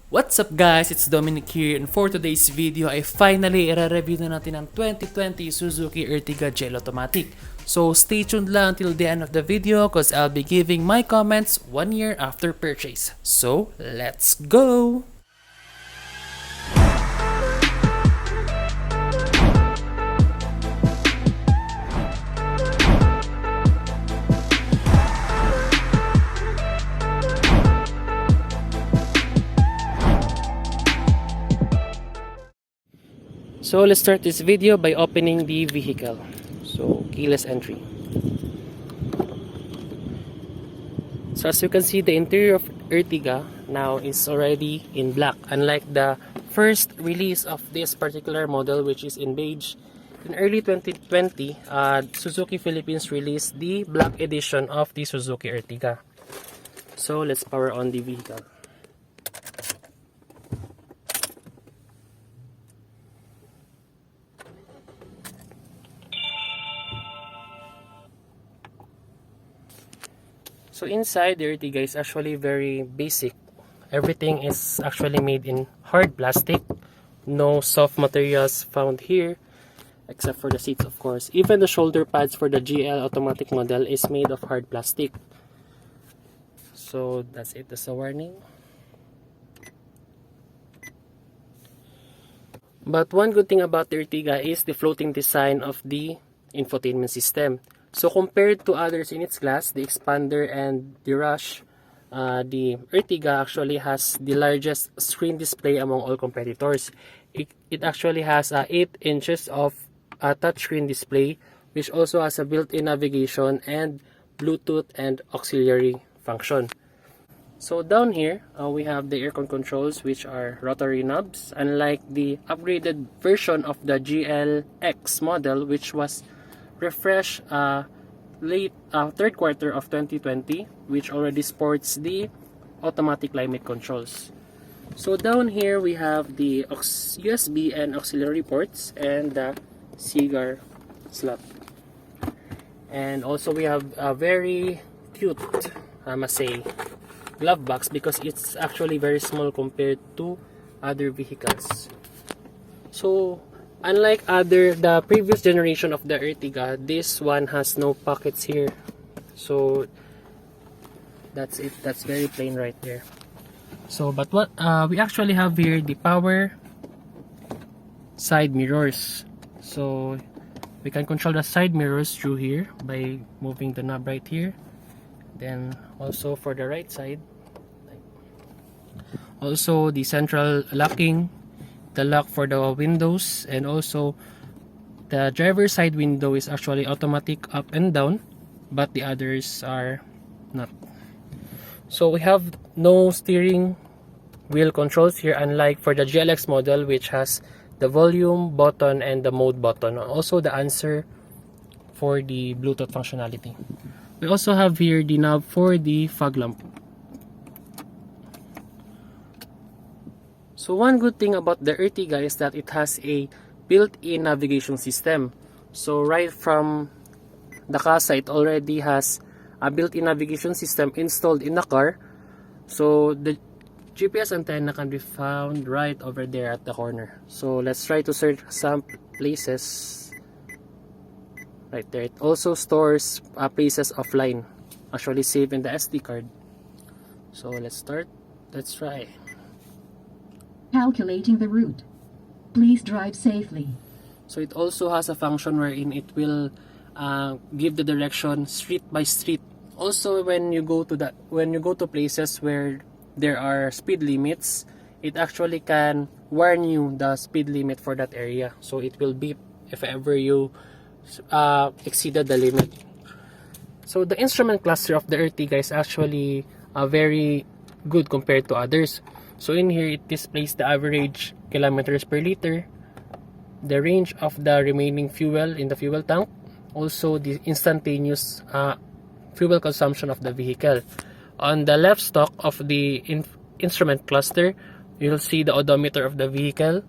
What's up guys, it's Dominic here, and for today's video ay finally i-review na natin ang 2020 Suzuki Ertiga GL Automatic. So stay tuned lang until the end of the video cause I'll be giving my comments 1 year after purchase. So let's go! So let's start this video by opening the vehicle. So keyless entry. So as you can see, the interior of Ertiga now is already in black. Unlike the first release of this particular model, which is in beige, in early 2020, Suzuki Philippines released the black edition of the Suzuki Ertiga. So let's power on the vehicle. So inside, the Ertiga is actually very basic. Everything is actually made in hard plastic. No soft materials found here, except for the seats, of course. Even the shoulder pads for the GL automatic model is made of hard plastic. So that's it, that's a warning. But one good thing about the Ertiga is the floating design of the infotainment system. So compared to others in its class, the Expander and the Rush, the Ertiga actually has the largest screen display among all competitors. It actually has 8 inches of touchscreen display, which also has a built-in navigation and Bluetooth and auxiliary function. So down here, we have the aircon controls, which are rotary knobs, unlike the upgraded version of the GLX model, which was refreshed late third quarter of 2020, which already sports the automatic climate controls. So down here we have the USB and auxiliary ports and the cigar slot. And also we have a very cute, I must say, glove box because it's actually very small compared to other vehicles. So unlike the previous generation of the Ertiga, this one has no pockets here. So that's it. That's very plain right there. So but what we actually have here, the power side mirrors. So we can control the side mirrors through here by moving the knob right here. Then also for the right side, also the central locking, the lock for the windows, and also the driver's side window is actually automatic up and down, but the others are not. So we have no steering wheel controls here, unlike for the GLX model, which has the volume button and the mode button, also the answer for the Bluetooth functionality. We also have here the knob for the fog lamp. So one good thing about the Ertiga is that it has a built-in navigation system. So right from the Casa, it already has a built-in navigation system installed in the car. So the GPS antenna can be found right over there at the corner. So let's try to search some places. Right there. It also stores places offline, actually saved in the SD card. So let's start. Let's try. Calculating the route. Please drive safely. So it also has a function wherein it will give the direction street by street. Also, when you go to places where there are speed limits, it actually can warn you the speed limit for that area. So it will beep if ever you exceeded the limit. So the instrument cluster of the Ertiga is actually very good compared to others. So in here, it displays the average kilometers per liter, the range of the remaining fuel in the fuel tank, also the instantaneous fuel consumption of the vehicle. On the left stalk of the instrument cluster, you'll see the odometer of the vehicle,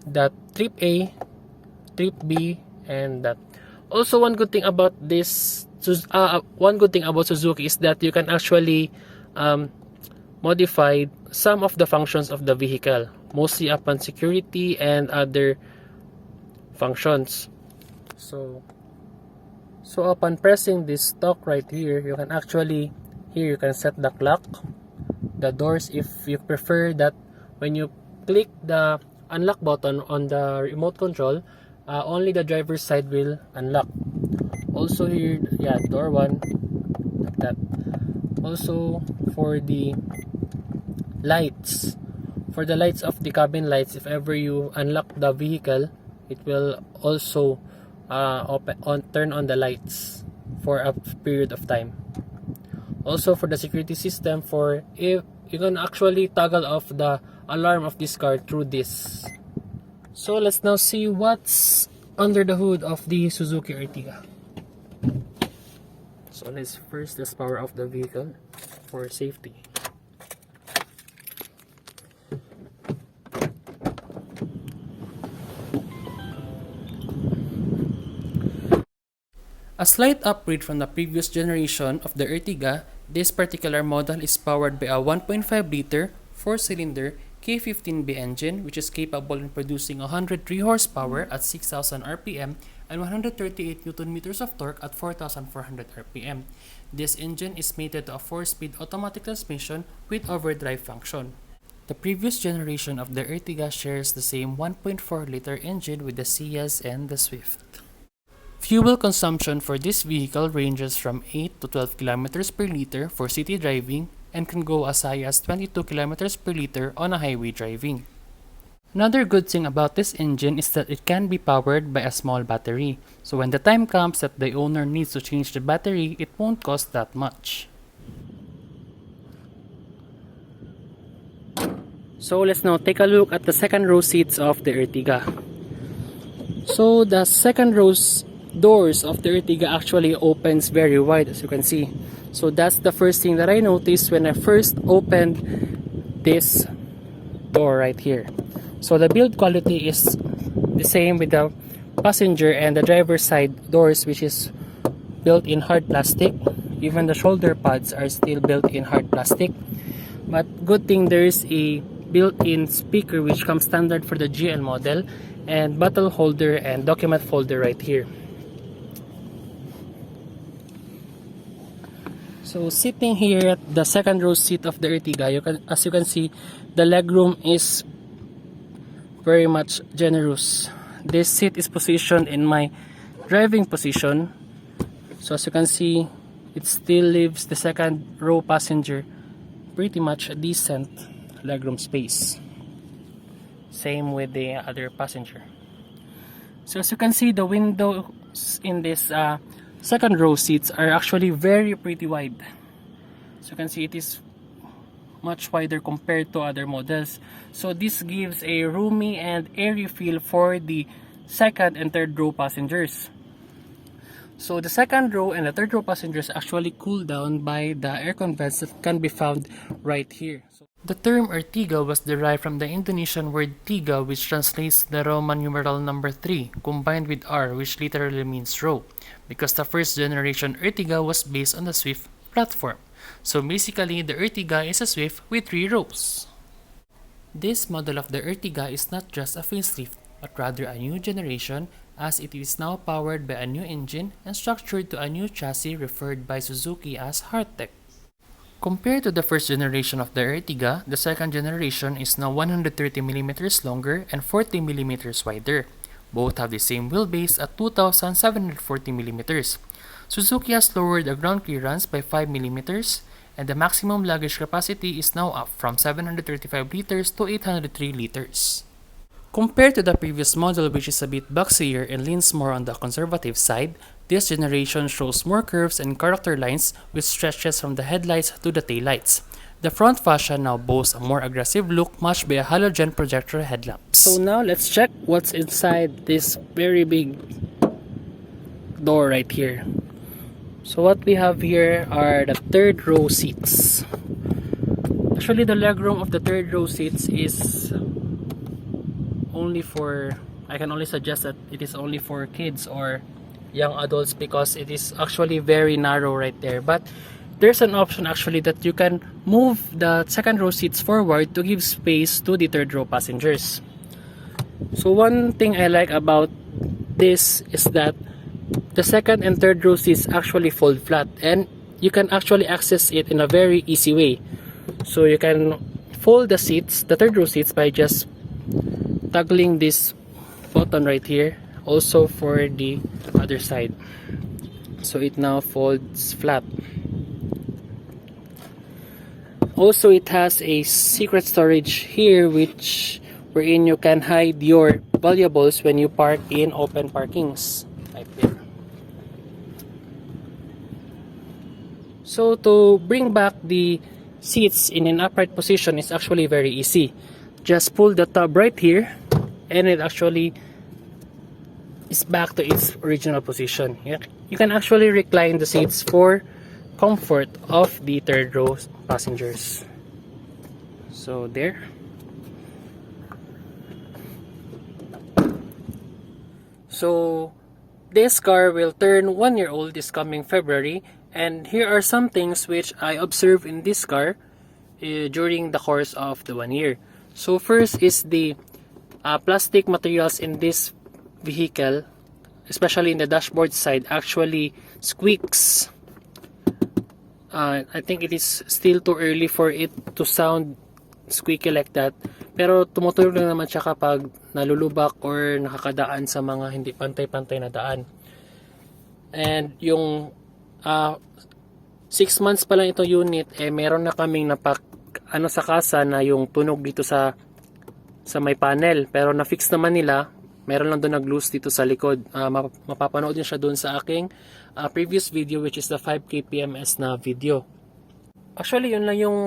the trip A, trip B, and that. Also, one good thing about Suzuki is that you can actually modify some of the functions of the vehicle, mostly upon security and other functions. So upon pressing this talk right here, you can actually, here you can set the clock, the doors if you prefer that when you click the unlock button on the remote control, only the driver's side will unlock. Also here, yeah, door 1, like that. Also for the lights, for the lights of the cabin lights, if ever you unlock the vehicle, it will also turn on the lights for a period of time. Also for the security system, for if you can actually toggle off the alarm of this car through this. So let's now see what's under the hood of the Suzuki Ertiga. So let's power off the vehicle for safety. A slight upgrade from the previous generation of the Ertiga, this particular model is powered by a 1.5-liter 4-cylinder K15B engine, which is capable in producing 103 horsepower at 6,000 RPM and 138 Nm of torque at 4,400 RPM. This engine is mated to a 4-speed automatic transmission with overdrive function. The previous generation of the Ertiga shares the same 1.4-liter engine with the Ciaz and the Swift. Fuel consumption for this vehicle ranges from 8 to 12 km per liter for city driving and can go as high as 22 km per liter on a highway driving. Another good thing about this engine is that it can be powered by a small battery, so when the time comes that the owner needs to change the battery, it won't cost that much. So let's now take a look at the second row seats of the Ertiga. So the second row's doors of the Ertiga actually opens very wide, as you can see. So that's the first thing that I noticed when I first opened this door right here. So the build quality is the same with the passenger and the driver's side doors, which is built in hard plastic. Even the shoulder pads are still built in hard plastic. But good thing there is a built-in speaker which comes standard for the GL model, and bottle holder and document folder right here. So sitting here at the second row seat of the Ertiga, as you can see, the legroom is very much generous. This seat is positioned in my driving position. So as you can see, it still leaves the second row passenger pretty much a decent legroom space. Same with the other passenger. So as you can see, the windows in this second row seats are actually very pretty wide. So you can see it is much wider compared to other models. So this gives a roomy and airy feel for the second and third row passengers. So the second row and the third row passengers actually cool down by the aircon vents that can be found right here. The term Ertiga was derived from the Indonesian word tiga, which translates the Roman numeral number 3, combined with R, which literally means row, because the first generation Ertiga was based on the Swift platform. So basically, the Ertiga is a Swift with 3 rows. This model of the Ertiga is not just a facelift, but rather a new generation, as it is now powered by a new engine and structured to a new chassis referred by Suzuki as Hearttech. Compared to the first generation of the Ertiga, the second generation is now 130mm longer and 40mm wider. Both have the same wheelbase at 2,740mm. Suzuki has lowered the ground clearance by 5mm, and the maximum luggage capacity is now up from 735 liters to 803 liters. Compared to the previous model, which is a bit boxier and leans more on the conservative side, this generation shows more curves and character lines which stretches from the headlights to the taillights. The front fascia now boasts a more aggressive look matched by a halogen projector headlamps. So now let's check what's inside this very big door right here. So what we have here are the third row seats. Actually, the legroom of the third row seats is only for, I can only suggest that it is only for kids or young adults because it is actually very narrow right there. But there's an option actually that you can move the second row seats forward to give space to the third row passengers. So one thing I like about this is that the second and third row seats actually fold flat, and you can actually access it in a very easy way. So you can fold the seats, the third row seats, by just toggling this button right here, also for the other side. So it now folds flat. Also, it has a secret storage here wherein you can hide your valuables when you park in open parkings right there. So to bring back the seats in an upright position is actually very easy. Just pull the tab right here and it actually is back to its original position. You can actually recline the seats for comfort of the third row passengers. So there. So this car will turn 1 year old this coming February, and here are some things which I observed in this car during the course of the 1 year. So first is the plastic materials in this vehicle, especially in the dashboard side, actually squeaks. I think it is still too early for it to sound squeaky like that, pero tumutulog lang naman siya kapag nalulubak or nakakadaan sa mga hindi pantay-pantay na daan. And yung 6 months pa lang itong unit, meron na kaming sa Casa na yung tunog dito sa may panel, pero na-fix naman nila. Meron lang doon nag-loose dito sa likod. Mapapanood din siya doon sa aking previous video, which is the 5K PMS na video. Actually, yun lang yung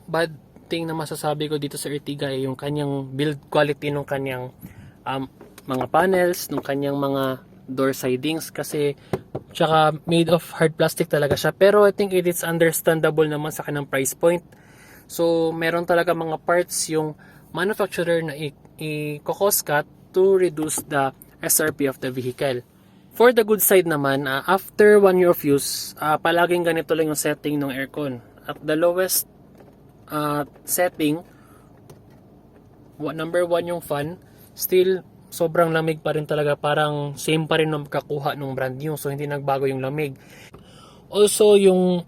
bad thing na masasabi ko dito sa Ertiga, yung kanyang build quality ng kanyang mga panels, ng kanyang mga door sidings, kasi tsaka made of hard plastic talaga siya. Pero I think it is understandable naman sa kanyang price point. So, meron talaga mga parts yung manufacturer na i-cost cut to reduce the SRP of the vehicle. For the good side naman, after 1 year of use, palaging ganito lang yung setting ng aircon. At the lowest setting, number 1 yung fan, still sobrang lamig pa rin talaga, parang same pa rin na magkakuha ng brand new, so hindi nagbago yung lamig. Also, yung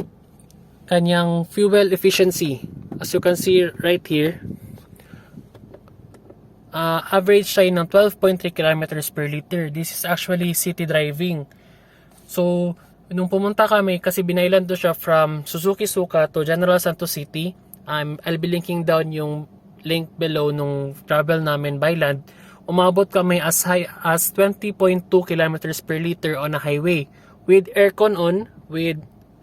kanyang fuel efficiency, as you can see right here, average siya ng 12.3 kilometers per liter. This is actually city driving. So, nung pumunta kami, kasi binailan to siya from Suzuki Suka to General Santos City. I'll be linking down yung link below nung travel namin by land. Umabot kami as high as 20.2 kilometers per liter on a highway with aircon on, with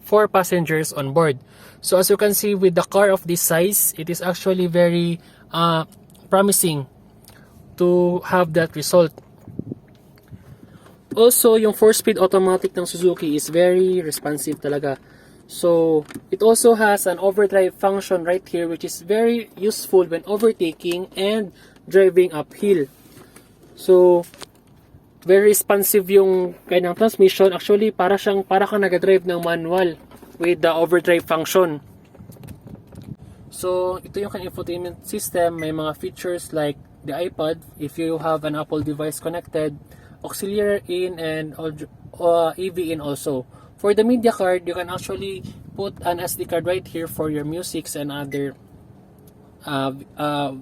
4 passengers on board. So as you can see, with the car of this size, it is actually very promising to have that result. Also, yung 4-speed automatic ng Suzuki is very responsive talaga. So, it also has an overdrive function right here, which is very useful when overtaking and driving uphill. So, very responsive yung kanyang transmission. Actually, para kang nag-drive ng manual with the overdrive function. So, ito yung kanyang infotainment system. May mga features like the iPod, if you have an Apple device connected, auxiliary in, and AV in also. For the media card, you can actually put an SD card right here for your musics and other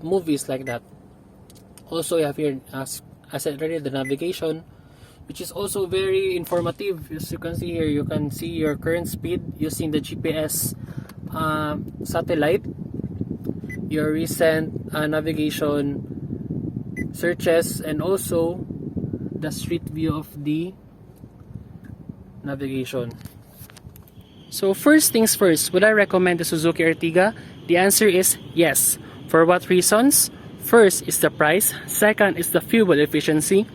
movies like that. Also, you have here, as I said earlier, the navigation, which is also very informative. As you can see here, you can see your current speed using the GPS satellite, your recent navigation searches, and also the street view of the navigation. So first things first, would I recommend the Suzuki Ertiga? The answer is yes. For what reasons? First is the price, second is the fuel efficiency,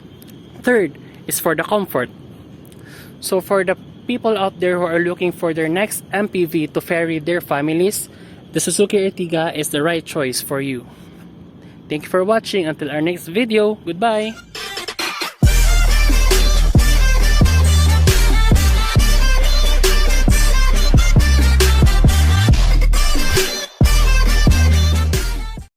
third is for the comfort. So for the people out there who are looking for their next MPV to ferry their families, the Suzuki Ertiga is the right choice for you. Thank you for watching. Until our next video, goodbye!